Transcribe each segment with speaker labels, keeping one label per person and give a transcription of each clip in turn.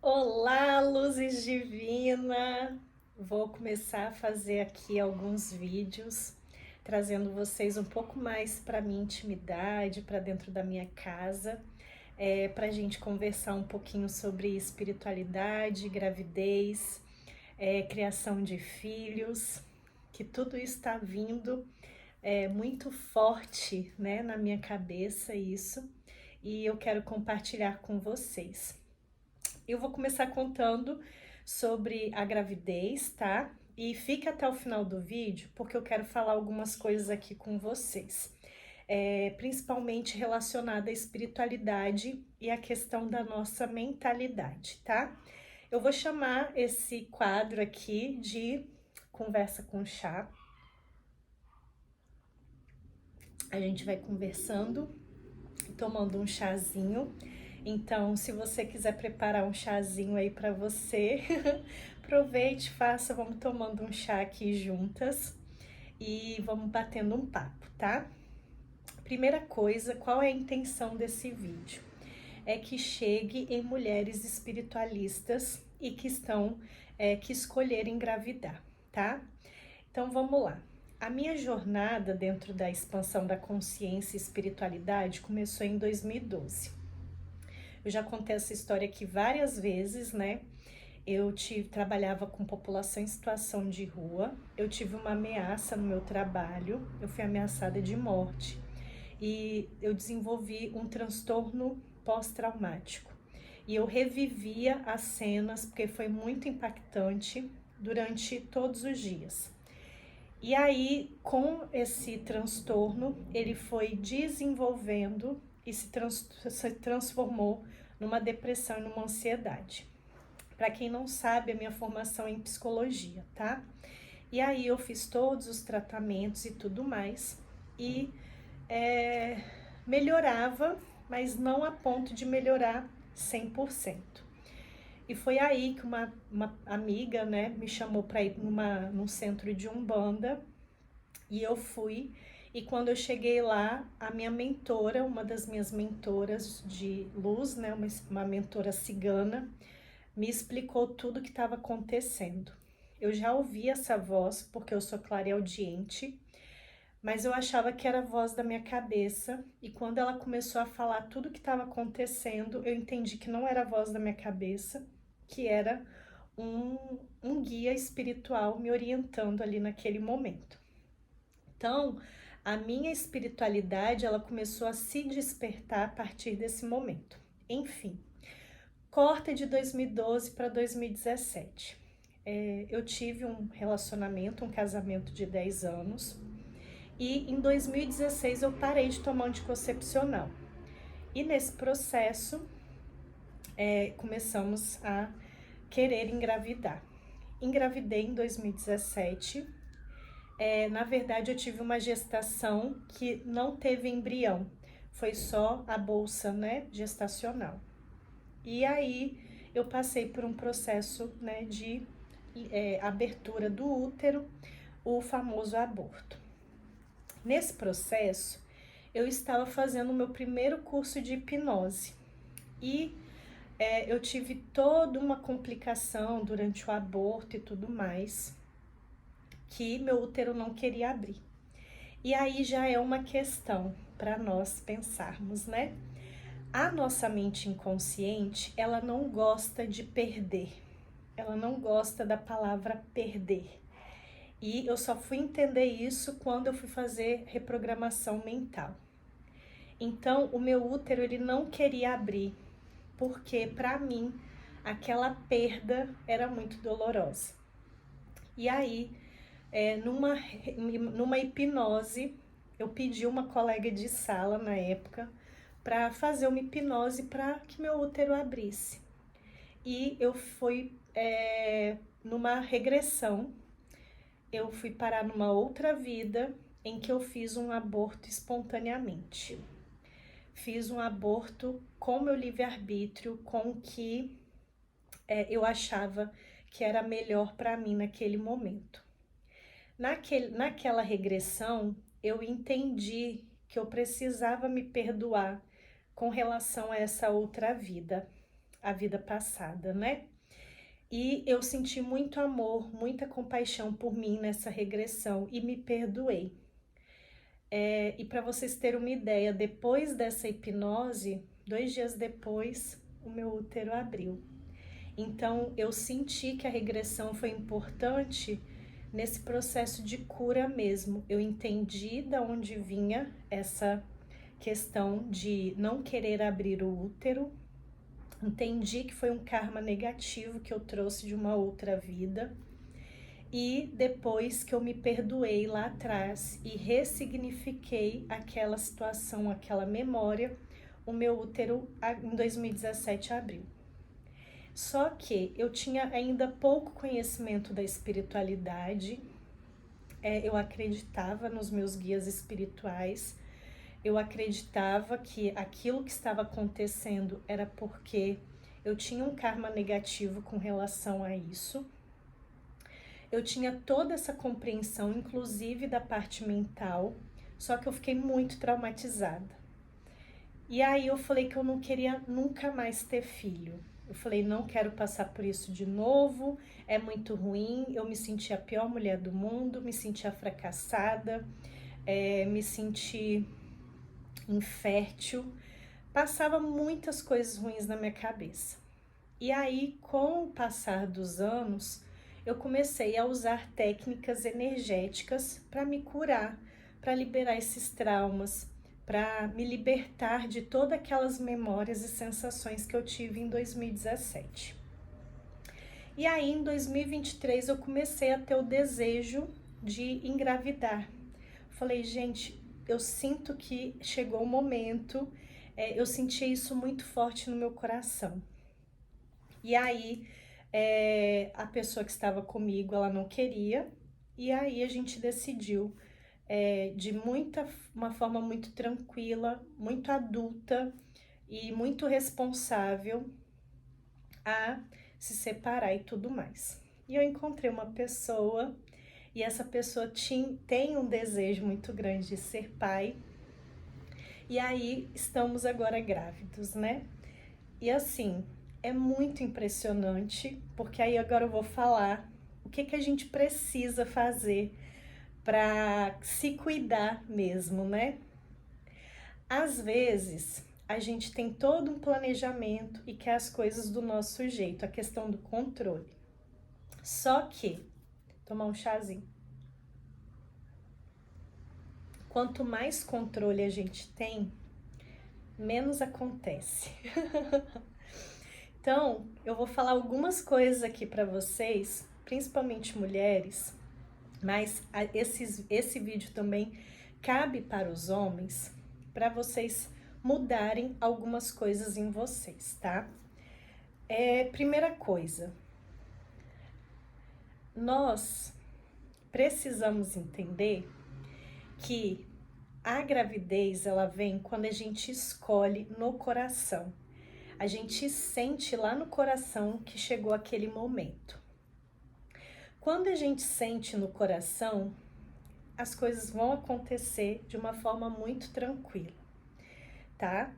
Speaker 1: Olá, luzes divina! Vou começar a fazer aqui alguns vídeos, trazendo vocês um pouco mais para minha intimidade, para dentro da minha casa, para a gente conversar um pouquinho sobre espiritualidade, gravidez, criação de filhos, que tudo está vindo muito forte, né, na minha cabeça isso, e eu quero compartilhar com vocês. Eu vou começar contando sobre a gravidez, tá? E fica até o final do vídeo, porque eu quero falar algumas coisas aqui com vocês. Principalmente relacionada à espiritualidade e à questão da nossa mentalidade, tá? Eu vou chamar esse quadro aqui de Conversa com Chá. A gente vai conversando, tomando um chazinho. Então, se você quiser preparar um chazinho aí para você, aproveite, faça, vamos tomando um chá aqui juntas e vamos batendo um papo, tá? Primeira coisa, qual é a intenção desse vídeo? É que chegue em mulheres espiritualistas e que que escolherem engravidar, tá? Então, vamos lá. A minha jornada dentro da expansão da consciência e espiritualidade começou em 2012. Eu já contei essa história aqui várias vezes, né? Trabalhava com população em situação de rua, eu tive uma ameaça no meu trabalho, eu fui ameaçada de morte e eu desenvolvi um transtorno pós-traumático. E eu revivia as cenas porque foi muito impactante durante todos os dias. E aí, com esse transtorno, ele foi desenvolvendo e se transformou numa depressão e numa ansiedade. Para quem não sabe, a minha formação é em psicologia, tá? E aí eu fiz todos os tratamentos e tudo mais e melhorava, mas não a ponto de melhorar 100%. E foi aí que uma amiga, né, me chamou para ir num centro de Umbanda e eu fui. E quando eu cheguei lá, a minha mentora, uma das minhas mentoras de luz, né, uma mentora cigana, me explicou tudo o que estava acontecendo. Eu já ouvi essa voz, porque eu sou clareaudiente, mas eu achava que era a voz da minha cabeça. E quando ela começou a falar tudo o que estava acontecendo, eu entendi que não era a voz da minha cabeça, que era um guia espiritual me orientando ali naquele momento. Então, a minha espiritualidade, ela começou a se despertar a partir desse momento. Enfim, corta de 2012 para 2017. Eu tive um relacionamento, um casamento de 10 anos. E em 2016 eu parei de tomar anticoncepcional. E nesse processo, começamos a querer engravidar. Engravidei em 2017. Na verdade, eu tive uma gestação que não teve embrião, foi só a bolsa, né, gestacional. E aí eu passei por um processo, né, de abertura do útero, o famoso aborto. Nesse processo, eu estava fazendo o meu primeiro curso de hipnose e eu tive toda uma complicação durante o aborto e tudo mais, que meu útero não queria abrir. E aí já é uma questão para nós pensarmos, né? A nossa mente inconsciente, ela não gosta de perder. Ela não gosta da palavra perder. E eu só fui entender isso quando eu fui fazer reprogramação mental. Então, o meu útero, ele não queria abrir, porque para mim aquela perda era muito dolorosa. E aí, numa hipnose, eu pedi uma colega de sala na época para fazer uma hipnose para que meu útero abrisse. E eu fui numa regressão, eu fui parar numa outra vida em que eu fiz um aborto espontaneamente. Fiz um aborto com meu livre-arbítrio, com o que eu achava que era melhor para mim naquele momento. Naquela regressão, eu entendi que eu precisava me perdoar com relação a essa outra vida, a vida passada, né? E eu senti muito amor, muita compaixão por mim nessa regressão e me perdoei. E para vocês terem uma ideia, depois dessa hipnose, 2 dias depois, o meu útero abriu. Então, eu senti que a regressão foi importante nesse processo de cura mesmo. Eu entendi de onde vinha essa questão de não querer abrir o útero. Entendi que foi um karma negativo que eu trouxe de uma outra vida. E depois que eu me perdoei lá atrás e ressignifiquei aquela situação, aquela memória, o meu útero em 2017 abriu. Só que eu tinha ainda pouco conhecimento da espiritualidade, eu acreditava nos meus guias espirituais, eu acreditava que aquilo que estava acontecendo era porque eu tinha um karma negativo com relação a isso. Eu tinha toda essa compreensão, inclusive da parte mental, só que eu fiquei muito traumatizada. E aí eu falei que eu não queria nunca mais ter filho. Eu falei, não quero passar por isso de novo, é muito ruim, eu me senti a pior mulher do mundo, me sentia fracassada, me senti infértil, passava muitas coisas ruins na minha cabeça. E aí, com o passar dos anos, eu comecei a usar técnicas energéticas para me curar, para liberar esses traumas, para me libertar de todas aquelas memórias e sensações que eu tive em 2017. E aí, em 2023, eu comecei a ter o desejo de engravidar. Falei, gente, eu sinto que chegou o momento, eu senti isso muito forte no meu coração. E aí, a pessoa que estava comigo, ela não queria, e aí a gente decidiu, de uma forma muito tranquila, muito adulta e muito responsável, a se separar e tudo mais. E eu encontrei uma pessoa, e essa pessoa tem um desejo muito grande de ser pai, e aí estamos agora grávidos, né? E assim, é muito impressionante, porque aí agora eu vou falar o que a gente precisa fazer para se cuidar mesmo, né? Às vezes, a gente tem todo um planejamento e quer as coisas do nosso jeito, a questão do controle. Só que, tomar um chazinho. Quanto mais controle a gente tem, menos acontece. Então, eu vou falar algumas coisas aqui para vocês, principalmente mulheres, mas esse vídeo também cabe para os homens, para vocês mudarem algumas coisas em vocês, tá? Primeira coisa, nós precisamos entender que a gravidez, ela vem quando a gente escolhe no coração. A gente sente lá no coração que chegou aquele momento. Quando a gente sente no coração, as coisas vão acontecer de uma forma muito tranquila, tá?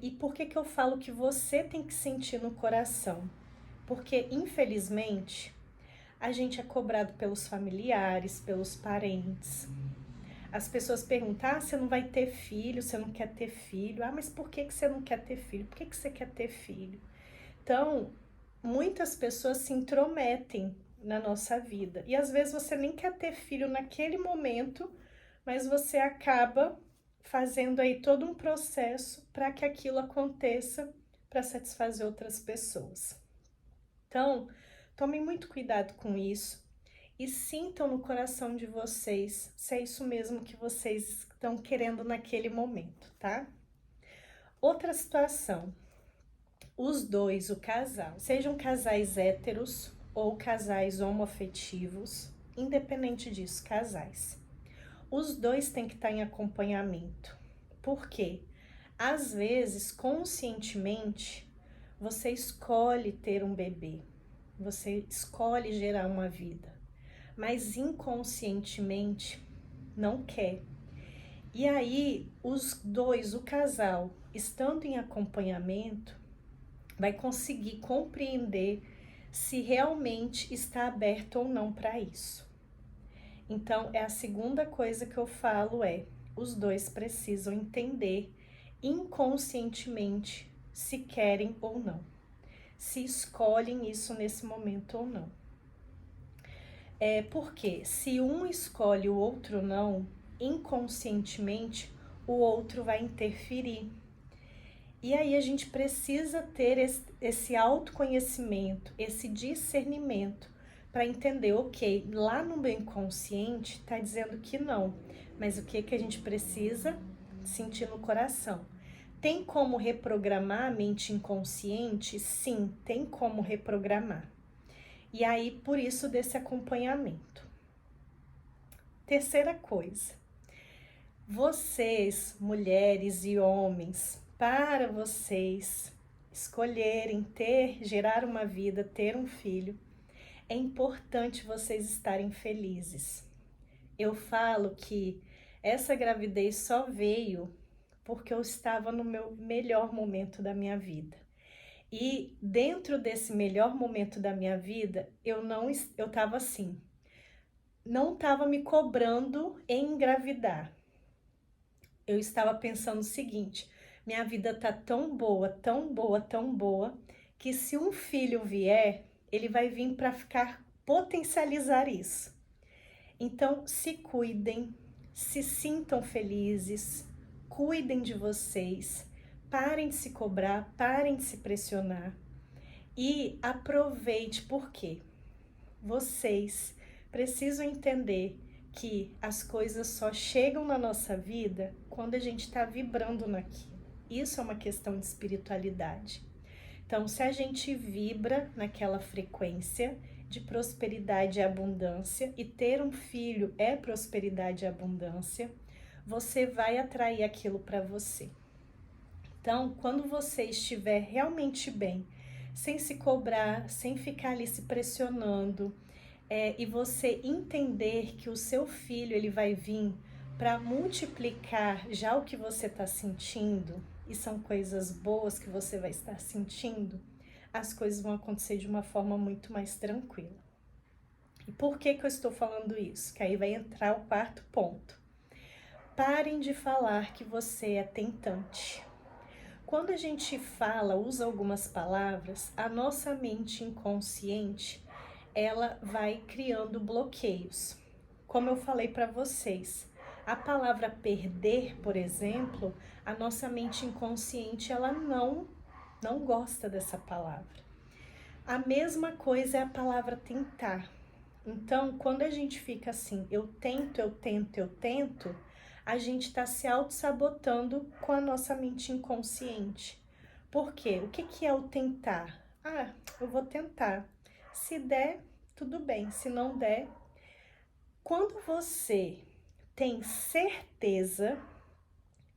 Speaker 1: E por que eu falo que você tem que sentir no coração? Porque, infelizmente, a gente é cobrado pelos familiares, pelos parentes. As pessoas perguntam, você não vai ter filho, você não quer ter filho. Mas por que você não quer ter filho? Por que você quer ter filho? Então, muitas pessoas se intrometem na nossa vida. E às vezes você nem quer ter filho naquele momento, mas você acaba fazendo aí todo um processo para que aquilo aconteça para satisfazer outras pessoas. Então, tomem muito cuidado com isso e sintam no coração de vocês se é isso mesmo que vocês estão querendo naquele momento, tá? Outra situação, os dois, o casal, sejam casais héteros ou casais homoafetivos, independente disso, casais. Os dois têm que estar em acompanhamento. Por quê? Às vezes, conscientemente, você escolhe ter um bebê, você escolhe gerar uma vida, mas inconscientemente não quer. E aí, os dois, o casal, estando em acompanhamento, vai conseguir compreender se realmente está aberto ou não para isso. Então, é a segunda coisa que eu falo os dois precisam entender inconscientemente se querem ou não, se escolhem isso nesse momento ou não. Porque se um escolhe o outro não, inconscientemente o outro vai interferir. E aí a gente precisa ter esse autoconhecimento, esse discernimento para entender, ok, lá no meu inconsciente está dizendo que não, mas o que a gente precisa sentir no coração? Tem como reprogramar a mente inconsciente? Sim, tem como reprogramar. E aí, por isso desse acompanhamento. Terceira coisa, vocês, mulheres e homens, para vocês escolherem gerar uma vida, ter um filho, é importante vocês estarem felizes. Eu falo que essa gravidez só veio porque eu estava no meu melhor momento da minha vida. E dentro desse melhor momento da minha vida, eu estava assim, não estava me cobrando em engravidar. Eu estava pensando o seguinte, minha vida tá tão boa, tão boa, tão boa, que se um filho vier, ele vai vir para potencializar isso. Então, se cuidem, se sintam felizes, cuidem de vocês, parem de se cobrar, parem de se pressionar e aproveite, porque vocês precisam entender que as coisas só chegam na nossa vida quando a gente está vibrando naquilo. Isso é uma questão de espiritualidade. Então, se a gente vibra naquela frequência de prosperidade e abundância, e ter um filho é prosperidade e abundância, você vai atrair aquilo para você. Então, quando você estiver realmente bem, sem se cobrar, sem ficar ali se pressionando, e você entender que o seu filho ele vai vir para multiplicar já o que você está sentindo, e são coisas boas que você vai estar sentindo, as coisas vão acontecer de uma forma muito mais tranquila. E por que eu estou falando isso? Que aí vai entrar o quarto ponto. Parem de falar que você é tentante. Quando a gente usa algumas palavras, a nossa mente inconsciente, ela vai criando bloqueios. Como eu falei para vocês, a palavra perder, por exemplo, a nossa mente inconsciente, ela não gosta dessa palavra. A mesma coisa é a palavra tentar. Então, quando a gente fica assim, eu tento, a gente está se auto-sabotando com a nossa mente inconsciente. Por quê? O que é o tentar? Eu vou tentar. Se der, tudo bem. Se não der, quando você tem certeza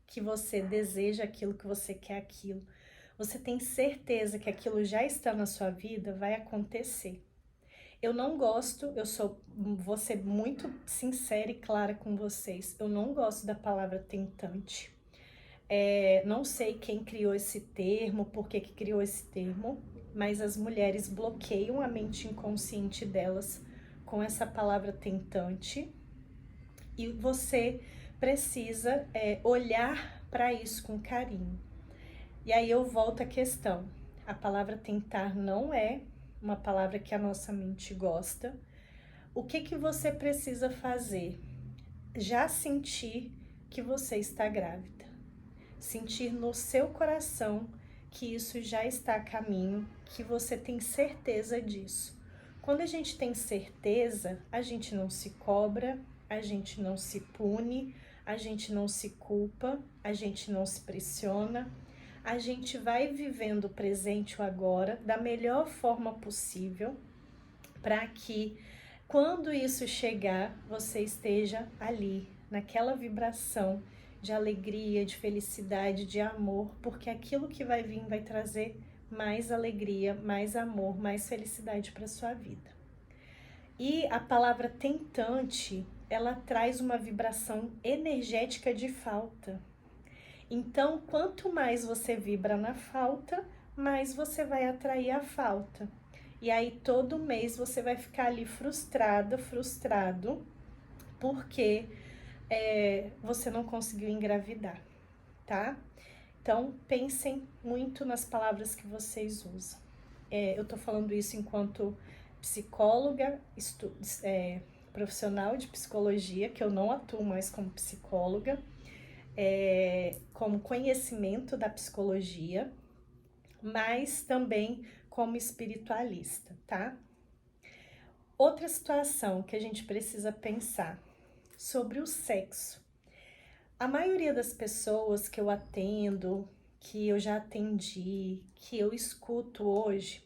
Speaker 1: que você deseja aquilo, que você quer aquilo, você tem certeza que aquilo já está na sua vida, vai acontecer. Eu não gosto, vou ser muito sincera e clara com vocês, eu não gosto da palavra tentante. Não sei quem criou esse termo, por que criou esse termo, mas as mulheres bloqueiam a mente inconsciente delas com essa palavra tentante, e você precisa olhar para isso com carinho. E aí eu volto à questão, a palavra tentar não é uma palavra que a nossa mente gosta. O que você precisa fazer? Já sentir que você está grávida. Sentir no seu coração que isso já está a caminho, que você tem certeza disso. Quando a gente tem certeza, a gente não se cobra, a gente não se pune, a gente não se culpa, a gente não se pressiona. A gente vai vivendo o presente, o agora, da melhor forma possível, para que quando isso chegar, você esteja ali, naquela vibração de alegria, de felicidade, de amor, porque aquilo que vai vir vai trazer mais alegria, mais amor, mais felicidade para sua vida. E a palavra tentante, ela traz uma vibração energética de falta. Então, quanto mais você vibra na falta, mais você vai atrair a falta. E aí todo mês você vai ficar ali frustrada, frustrado, porque você não conseguiu engravidar, tá? Então pensem muito nas palavras que vocês usam. Eu tô falando isso enquanto psicóloga, profissional de psicologia, que eu não atuo mais como psicóloga, como conhecimento da psicologia, mas também como espiritualista, tá? Outra situação que a gente precisa pensar sobre o sexo. A maioria das pessoas que eu atendo, que eu já atendi, que eu escuto hoje,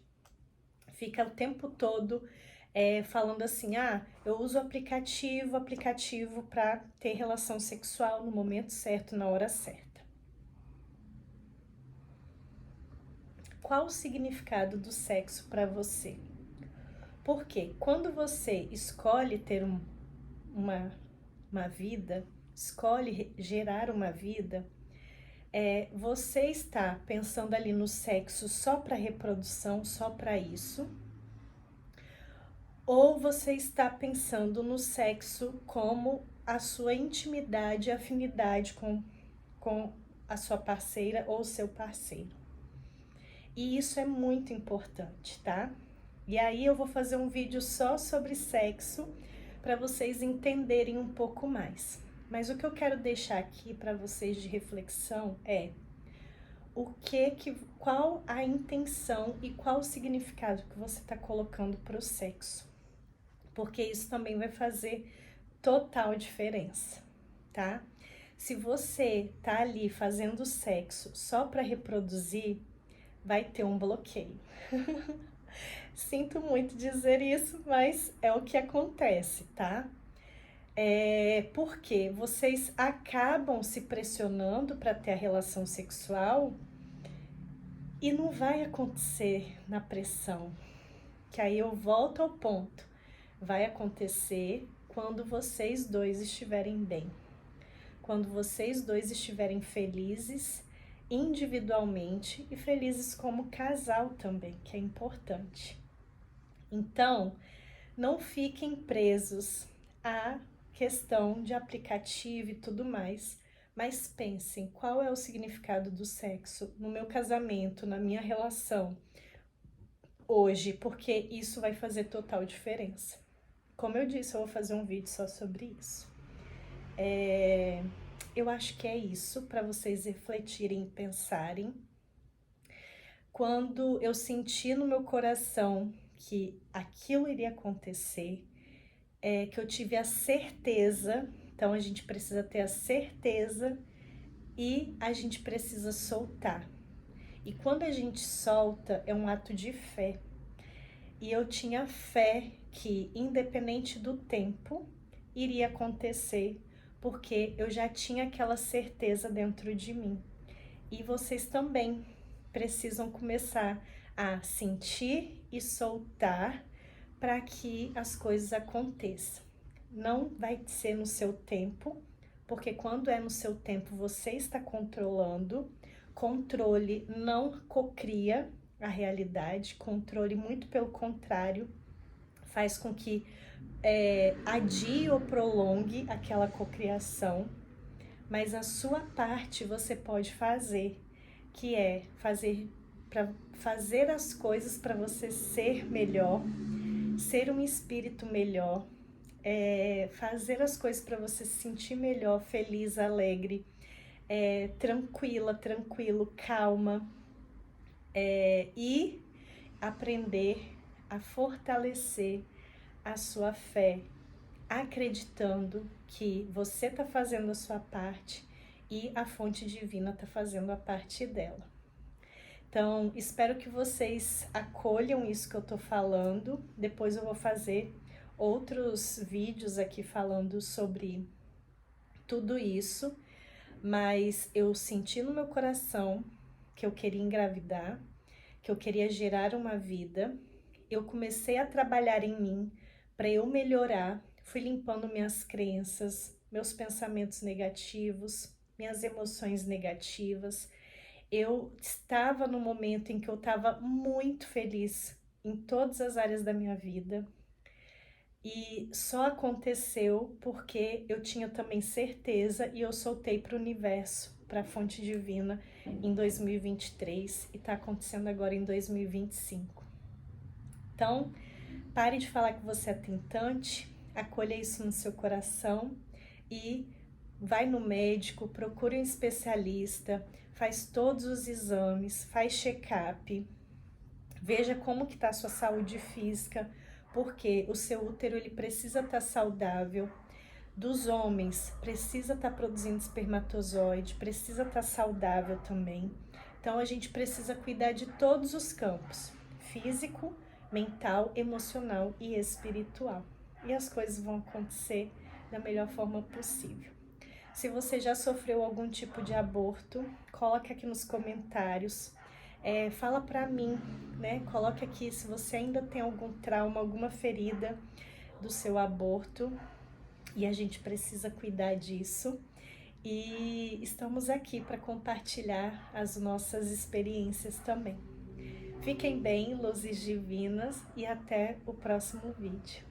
Speaker 1: fica o tempo todo falando assim, eu uso aplicativo para ter relação sexual no momento certo, na hora certa. Qual o significado do sexo para você? Porque quando você escolhe ter uma vida, escolhe gerar uma vida, você está pensando ali no sexo só para reprodução, só para isso? Ou você está pensando no sexo como a sua intimidade, afinidade com a sua parceira ou seu parceiro? E isso é muito importante, tá? E aí eu vou fazer um vídeo só sobre sexo para vocês entenderem um pouco mais. Mas o que eu quero deixar aqui para vocês de reflexão é qual a intenção e qual o significado que você está colocando para o sexo. Porque isso também vai fazer total diferença, tá? Se você tá ali fazendo sexo só para reproduzir, vai ter um bloqueio. Sinto muito dizer isso, mas é o que acontece, tá? Porque vocês acabam se pressionando para ter a relação sexual e não vai acontecer na pressão. Que aí eu volto ao ponto. Vai acontecer quando vocês dois estiverem bem. Quando vocês dois estiverem felizes individualmente e felizes como casal também, que é importante. Então, não fiquem presos à questão de aplicativo e tudo mais, mas pensem qual é o significado do sexo no meu casamento, na minha relação hoje, porque isso vai fazer total diferença. Como eu disse, eu vou fazer um vídeo só sobre isso. Eu acho que é isso para vocês refletirem e pensarem. Quando eu senti no meu coração que aquilo iria acontecer, que eu tive a certeza, então a gente precisa ter a certeza e a gente precisa soltar. E quando a gente solta, é um ato de fé. E eu tinha fé que, independente do tempo, iria acontecer, porque eu já tinha aquela certeza dentro de mim. E vocês também precisam começar a sentir e soltar para que as coisas aconteçam. Não vai ser no seu tempo, porque quando é no seu tempo você está controlando. Controle não cocria a realidade, controle muito pelo contrário, faz com que adie ou prolongue aquela cocriação, mas a sua parte você pode fazer, que é fazer as coisas para você ser melhor, ser um espírito melhor, fazer as coisas para você se sentir melhor, feliz, alegre, tranquilo, calma, e aprender a fortalecer a sua fé, acreditando que você está fazendo a sua parte e a fonte divina está fazendo a parte dela. Então, espero que vocês acolham isso que eu tô falando. Depois eu vou fazer outros vídeos aqui falando sobre tudo isso, mas eu senti no meu coração que eu queria engravidar, que eu queria gerar uma vida. Eu comecei a trabalhar em mim para eu melhorar, fui limpando minhas crenças, meus pensamentos negativos, minhas emoções negativas. Eu estava no momento em que eu estava muito feliz em todas as áreas da minha vida. E só aconteceu porque eu tinha também certeza e eu soltei para o universo, para a fonte divina em 2023 e está acontecendo agora em 2025. Então, pare de falar que você é tentante, acolha isso no seu coração e vai no médico, procure um especialista, faz todos os exames, faz check-up, veja como que está a sua saúde física, porque o seu útero ele precisa estar saudável. Dos homens, precisa estar produzindo espermatozoide, precisa estar saudável também. Então a gente precisa cuidar de todos os campos: físico, mental, emocional e espiritual. E as coisas vão acontecer da melhor forma possível. Se você já sofreu algum tipo de aborto, coloque aqui nos comentários. Fala pra mim, né? Coloque aqui se você ainda tem algum trauma, alguma ferida do seu aborto. E a gente precisa cuidar disso. E estamos aqui para compartilhar as nossas experiências também. Fiquem bem, luzes divinas, e até o próximo vídeo.